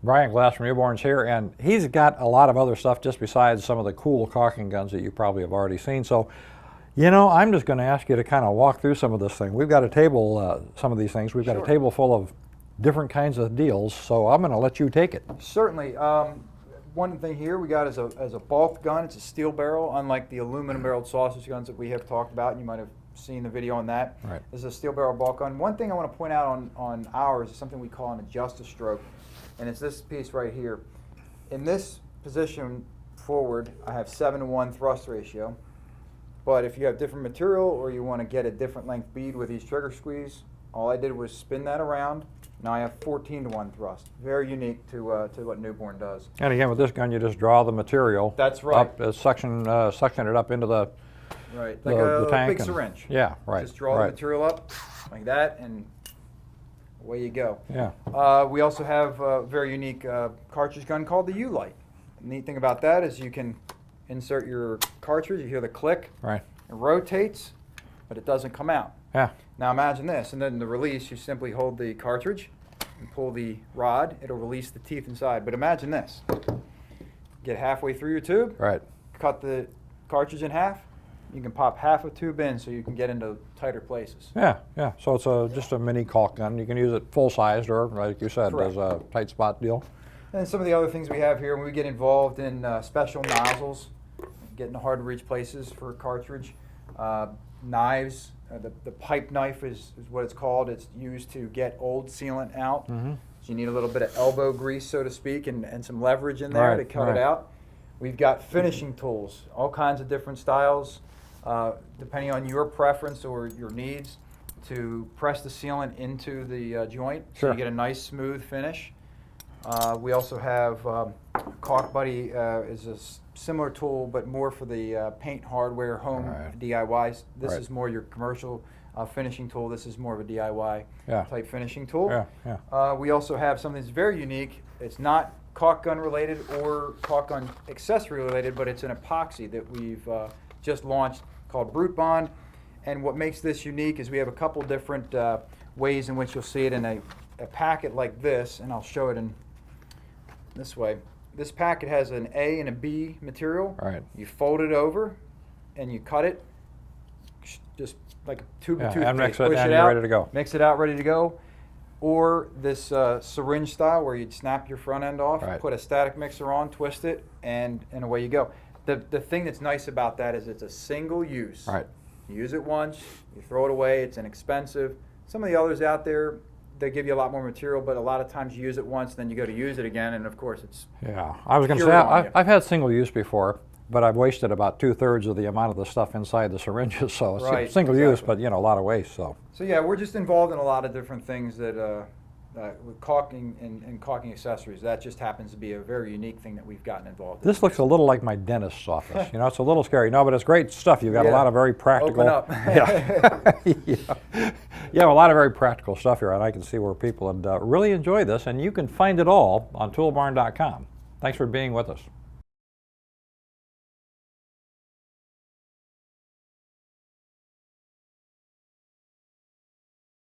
Brian Glass from Newborns here, and he's got a lot of other stuff just besides some of the cool caulking guns that you probably have already seen. So, you know, I'm just going to ask you to kind of walk through some of this thing. We've got a table, some of these things. We've got a table full of different kinds of deals, so I'm going to let you take it. Certainly. One thing here we got is a bulk gun. It's a steel barrel, unlike the aluminum barreled sausage guns that we have talked about. You might have seen the video on that. Right. This is a steel barrel bulk gun. One thing I want to point out on ours is something we call an adjust-a-stroke, and it's this piece right here. In this position forward, I have 7-to-1 thrust ratio, but if you have different material or you want to get a different length bead with these trigger squeeze, all I did was spin that around. Now I have 14-to-1 thrust. Very unique to what Newborn does. And again, with this gun, you just draw the material. That's right. Up, suction it up into the right, the, like a tank big syringe. Yeah, right. Just draw the material up like that, and away you go. Yeah. We also have a very unique cartridge gun called the U-Light. The neat thing about that is you can insert your cartridge. You hear the click. Right. It rotates, but it doesn't come out. Yeah. Now imagine this, and then the release, you simply hold the cartridge and pull the rod. It'll release the teeth inside. But imagine this. Get halfway through your tube. Right. Cut the cartridge in half. You can pop half a tube in so you can get into tighter places. Yeah, yeah. So it's just a mini caulk gun. You can use it full-sized or, like you said, Correct. as a tight spot deal. And some of the other things we have here, when we get involved in special nozzles, getting to hard to reach places for a cartridge, knives. The pipe knife is what it's called. It's used to get old sealant out. Mm-hmm. So you need a little bit of elbow grease, so to speak, and some leverage in there to cut it out. We've got finishing tools, all kinds of different styles, depending on your preference or your needs, to press the sealant into the joint so you get a nice smooth finish. We also have Caulk Buddy is a similar tool, but more for the paint hardware home DIYs. This is more your commercial finishing tool. This is more of a DIY type finishing tool. We also have something that's very unique. It's not caulk gun related or caulk gun accessory related, but it's an epoxy that we've just launched called Brut Bond. And what makes this unique is we have a couple different ways in which you'll see it in a packet like this, and I'll show it in this way. This packet has an A and a B material. Right. You fold it over and you cut it just like a tube of toothpaste. And mix it, Push and it you're out, ready to go. Mix it out, ready to go. Or this syringe style where you'd snap your front end off, put a static mixer on, twist it, and away you go. The thing that's nice about that is it's a single use. Right. You use it once, you throw it away, it's inexpensive. Some of the others out there, they give you a lot more material, but a lot of times you use it once, then you go to use it again, and of course it's I was going to say, I've had single use before, but I've wasted about 2/3 of the amount of the stuff inside the syringes, so it's single use, but a lot of waste. So yeah, we're just involved in a lot of different things that with caulking and caulking accessories. That just happens to be a very unique thing that we've gotten involved in. This looks a little like my dentist's office. It's a little scary. No, but it's great stuff. You've got a lot of very practical. Open up. Yeah, a lot of very practical stuff here, and I can see where people would really enjoy this. And you can find it all on Toolbarn.com. Thanks for being with us.